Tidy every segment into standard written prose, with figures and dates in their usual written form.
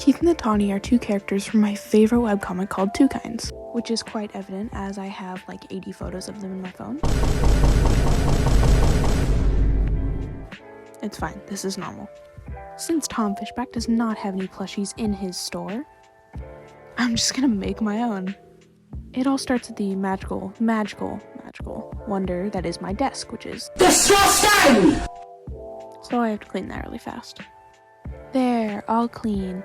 Keith and Natani are two characters from my favorite webcomic called TwoKinds, which is quite evident as I have like 80 photos of them in my phone. It's fine, this is normal. Since Tom Fishback does not have any plushies in his store, I'm just gonna make my own. It all starts at the magical wonder that is my desk, which is disgusting! So I have to clean that really fast. There, all clean.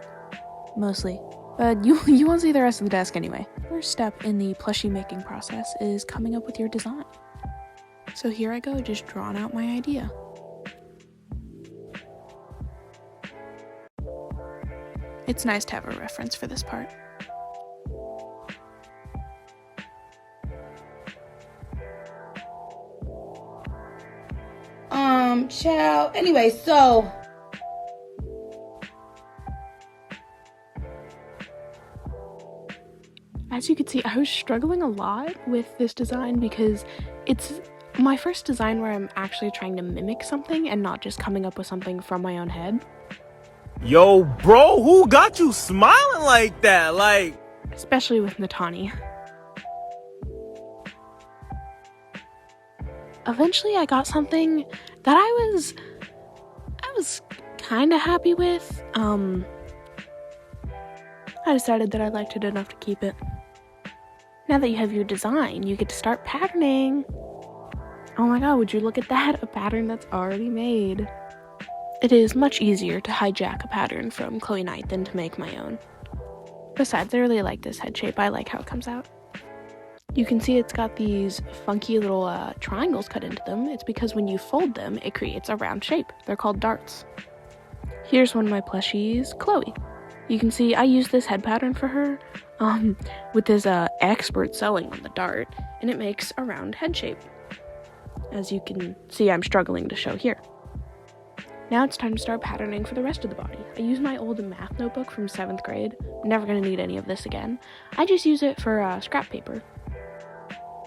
Mostly. But you won't see the rest of the desk anyway. First step in the plushie making process is coming up with your design. So here I go, just drawing out my idea. It's nice to have a reference for this part. Child. Anyway, so as you can see, I was struggling a lot with this design because it's my first design where I'm actually trying to mimic something and not just coming up with something from my own head. Yo, bro, who got you smiling like that? Like, especially with Natani. Eventually I got something that I was kind of happy with. I decided that I liked it enough to keep it. Now that you have your design, you get to start patterning. Oh my god, would you look at that? A pattern that's already made. It is much easier to hijack a pattern from Chloe Knight than to make my own. Besides, I really like this head shape. I like how it comes out. You can see it's got these funky little triangles cut into them. It's because when you fold them, it creates a round shape. They're called darts. Here's one of my plushies, Chloe. You can see I used this head pattern for her with this expert sewing on the dart, and it makes a round head shape. As you can see, I'm struggling to show here. Now it's time to start patterning for the rest of the body. I use my old math notebook from 7th grade. I'm never going to need any of this again. I just use it for scrap paper.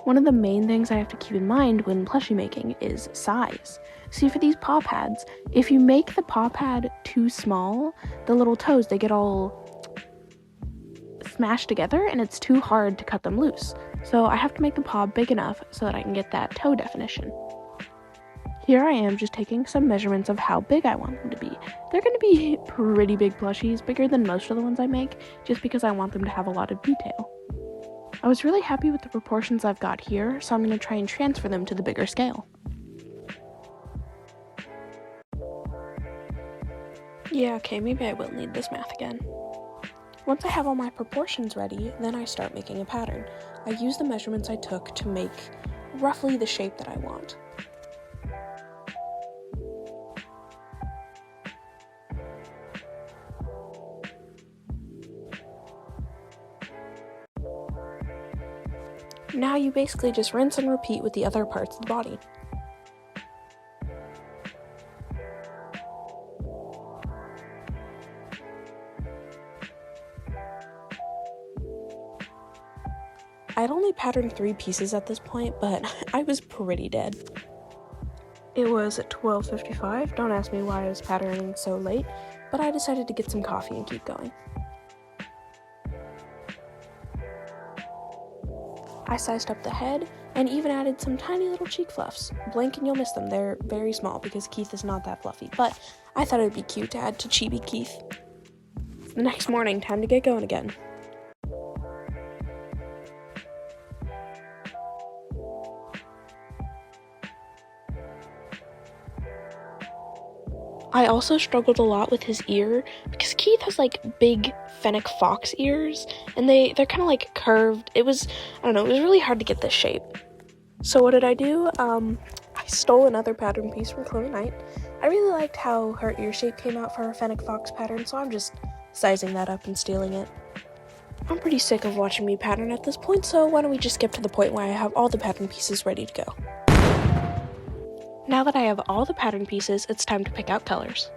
One of the main things I have to keep in mind when plushie making is size. See, for these paw pads, if you make the paw pad too small, the little toes, they get all smashed together and it's too hard to cut them loose. So I have to make the paw big enough so that I can get that toe definition. Here I am just taking some measurements of how big I want them to be. They're going to be pretty big plushies, bigger than most of the ones I make, just because I want them to have a lot of detail. I was really happy with the proportions I've got here, so I'm going to try and transfer them to the bigger scale. Yeah, okay, maybe I will need this math again. Once I have all my proportions ready, then I start making a pattern. I use the measurements I took to make roughly the shape that I want. Now you basically just rinse and repeat with the other parts of the body. I'd only patterned 3 pieces at this point, but I was pretty dead. It was at 12:55. Don't ask me why I was patterning so late, but I decided to get some coffee and keep going. I sized up the head and even added some tiny little cheek fluffs. Blink and you'll miss them. They're very small because Keith is not that fluffy, but I thought it would be cute to add to Chibi Keith. The next morning, time to get going again. I also struggled a lot with his ear because Keith has like big fennec fox ears and they're kind of like curved. It was really hard to get this shape. So what did I do? I stole another pattern piece from Chloe Knight. I really liked how her ear shape came out for her fennec fox pattern, so I'm just sizing that up and stealing it. I'm pretty sick of watching me pattern at this point, so why don't we just skip to the point where I have all the pattern pieces ready to go. Now that I have all the pattern pieces, it's time to pick out colors.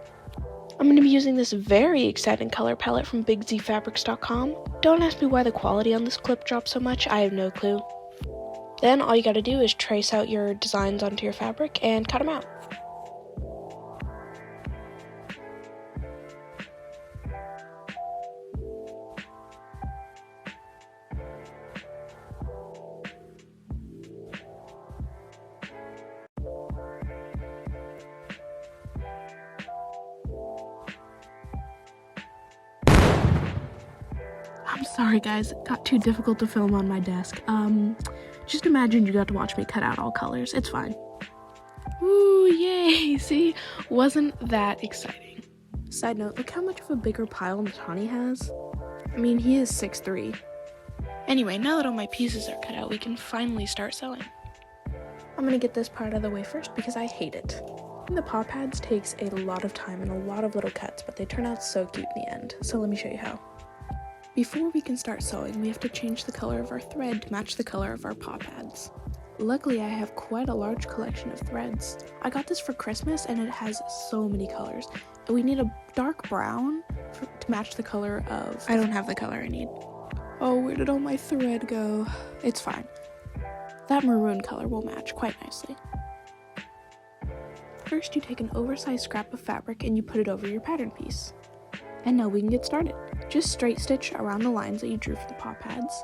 I'm going to be using this very exciting color palette from bigzfabrics.com. Don't ask me why the quality on this clip dropped so much, I have no clue. Then all you gotta do is trace out your designs onto your fabric and cut them out. Sorry guys, it got too difficult to film on my desk. Just imagine you got to watch me cut out all colors. It's fine. Ooh, yay! See? Wasn't that exciting? Side note, look how much of a bigger pile Natani has. I mean, he is 6'3". Anyway, now that all my pieces are cut out, we can finally start sewing. I'm gonna get this part out of the way first because I hate it. The paw pads takes a lot of time and a lot of little cuts, but they turn out so cute in the end. So let me show you how. Before we can start sewing, we have to change the color of our thread to match the color of our paw pads. Luckily, I have quite a large collection of threads. I got this for Christmas and it has so many colors. And we need a dark brown to match the color of... I don't have the color I need. Oh, where did all my thread go? It's fine. That maroon color will match quite nicely. First, you take an oversized scrap of fabric and you put it over your pattern piece. And now we can get started. Just straight stitch around the lines that you drew for the paw pads.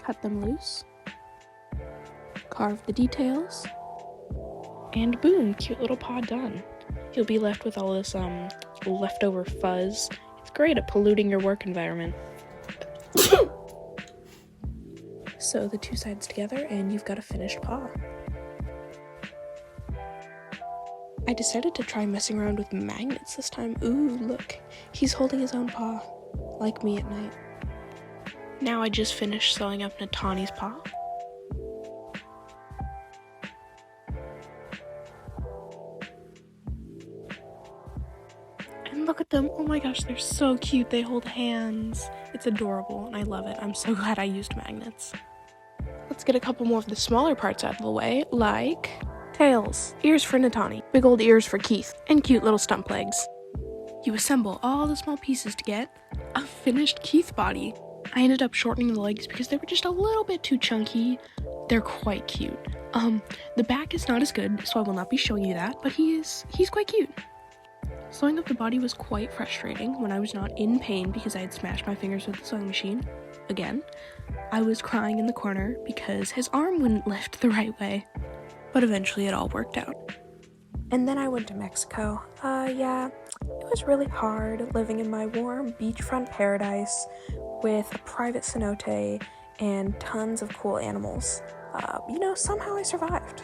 Cut them loose. Carve the details. And boom, cute little paw done. You'll be left with all this leftover fuzz. It's great at polluting your work environment. Sew the two sides together and you've got a finished paw. I decided to try messing around with magnets this time. Ooh, look. He's holding his own paw, like me at night. Now I just finished sewing up Natani's paw. And look at them. Oh my gosh, they're so cute. They hold hands. It's adorable, and I love it. I'm so glad I used magnets. Let's get a couple more of the smaller parts out of the way, like tails, ears for Natani, big old ears for Keith, and cute little stump legs. You assemble all the small pieces to get a finished Keith body. I ended up shortening the legs because they were just a little bit too chunky. They're quite cute. The back is not as good, so I will not be showing you that, but he's quite cute. Sewing up the body was quite frustrating when I was not in pain because I had smashed my fingers with the sewing machine. Again, I was crying in the corner because his arm wouldn't lift the right way. But eventually it all worked out. And then I went to Mexico. Yeah, it was really hard living in my warm beachfront paradise with a private cenote and tons of cool animals. Somehow I survived.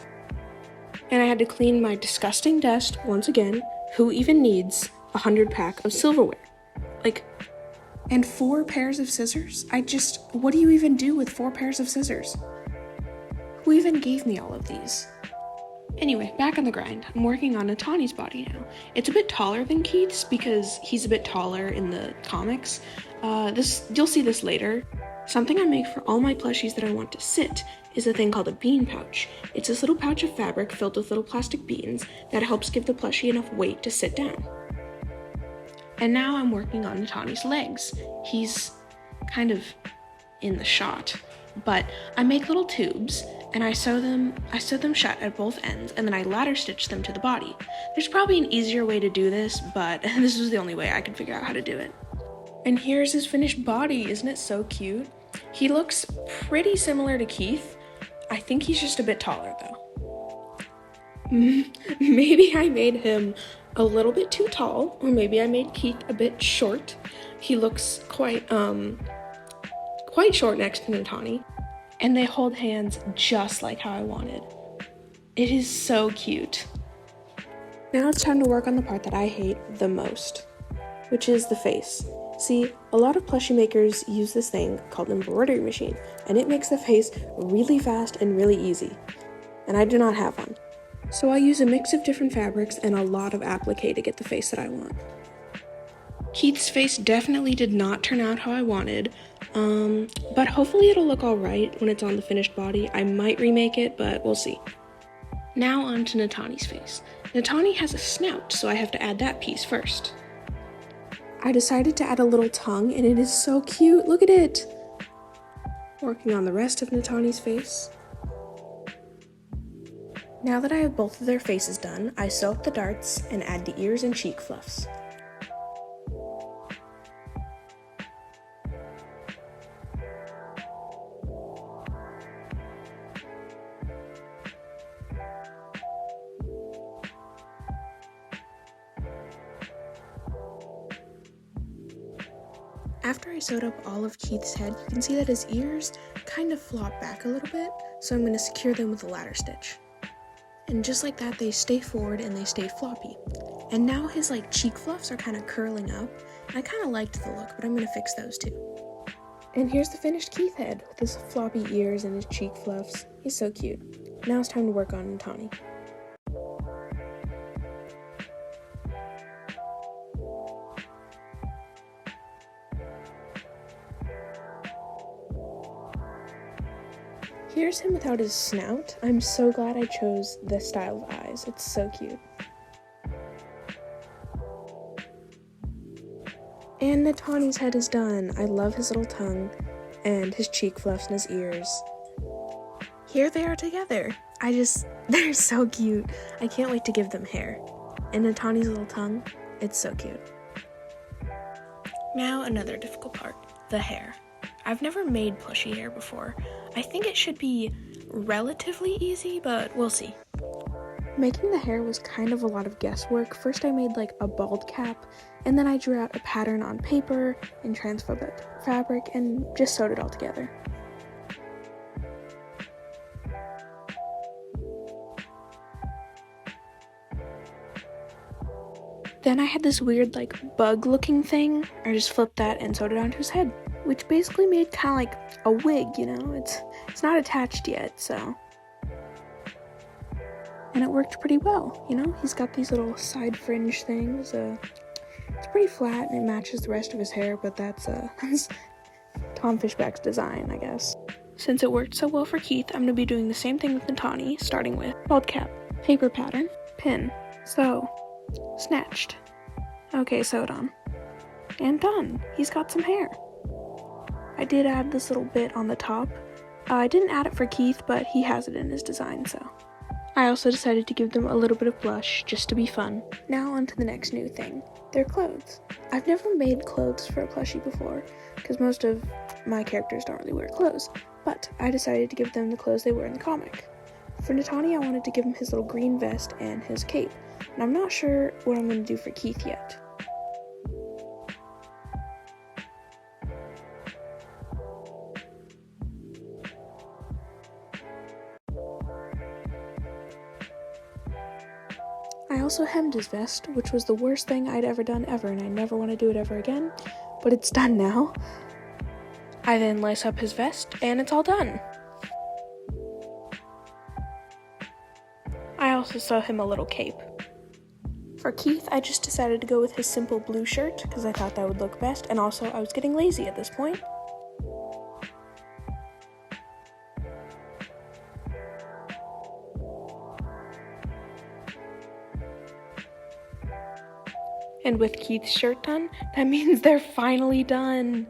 And I had to clean my disgusting desk once again. Who even needs 100 pack of silverware? And 4 pairs of scissors? What do you even do with 4 pairs of scissors? Who even gave me all of these? Anyway, back on the grind. I'm working on Natani's body now. It's a bit taller than Keith's because he's a bit taller in the comics. You'll see this later. Something I make for all my plushies that I want to sit is a thing called a bean pouch. It's this little pouch of fabric filled with little plastic beans that helps give the plushie enough weight to sit down. And now I'm working on Natani's legs. He's kind of in the shot, but I make little tubes and I sew them shut at both ends, and then I ladder stitch them to the body. There's probably an easier way to do this, but this was the only way I could figure out how to do it. And here's his finished body. Isn't it so cute? He looks pretty similar to Keith. I think he's just a bit taller though. Maybe I made him a little bit too tall, or maybe I made Keith a bit short. He looks quite short next to Natani. And they hold hands just like how I wanted. It is so cute. Now it's time to work on the part that I hate the most, which is the face. See, a lot of plushie makers use this thing called an embroidery machine, and it makes the face really fast and really easy. And I do not have one. So I use a mix of different fabrics and a lot of applique to get the face that I want. Keith's face definitely did not turn out how I wanted, but hopefully it'll look alright when it's on the finished body. I might remake it, but we'll see. Now on to Natani's face. Natani has a snout, so I have to add that piece first. I decided to add a little tongue, and it is so cute. Look at it! Working on the rest of Natani's face. Now that I have both of their faces done, I sew up the darts and add the ears and cheek fluffs. After I sewed up all of Keith's head, you can see that his ears kind of flop back a little bit, so I'm going to secure them with a ladder stitch. And just like that, they stay forward and they stay floppy. And now his cheek fluffs are kind of curling up. I kind of liked the look, but I'm going to fix those too. And here's the finished Keith head with his floppy ears and his cheek fluffs. He's so cute. Now it's time to work on Natani. Here's him without his snout. I'm so glad I chose this style of eyes. It's so cute. And Natani's head is done. I love his little tongue and his cheek fluffs and his ears. Here they are together. They're so cute. I can't wait to give them hair. And Natani's little tongue, it's so cute. Now another difficult part, the hair. I've never made plushie hair before. I think it should be relatively easy, but we'll see. Making the hair was kind of a lot of guesswork. First I made a bald cap, and then I drew out a pattern on paper and transferred it to fabric and just sewed it all together. Then I had this weird bug looking thing. I just flipped that and sewed it onto his head, which basically made kind of a wig, It's not attached yet, so. And it worked pretty well, He's got these little side fringe things. It's pretty flat and it matches the rest of his hair, but that's Tom Fishback's design, I guess. Since it worked so well for Keith, I'm going to be doing the same thing with Natani, starting with bald cap, paper pattern, pin, sew, snatched. Okay, sewed on. And done. He's got some hair. I did add this little bit on the top. I didn't add it for Keith, but he has it in his design, so. I also decided to give them a little bit of blush, just to be fun. Now on to the next new thing, their clothes. I've never made clothes for a plushie before, because most of my characters don't really wear clothes, but I decided to give them the clothes they wear in the comic. For Natani, I wanted to give him his little green vest and his cape, and I'm not sure what I'm going to do for Keith yet. I also hemmed his vest, which was the worst thing I'd ever done ever, and I never want to do it ever again, but it's done now. I then lace up his vest, and it's all done. I also sew him a little cape. For Keith, I just decided to go with his simple blue shirt, because I thought that would look best, and also I was getting lazy at this point. And with Keith's shirt done, that means they're finally done.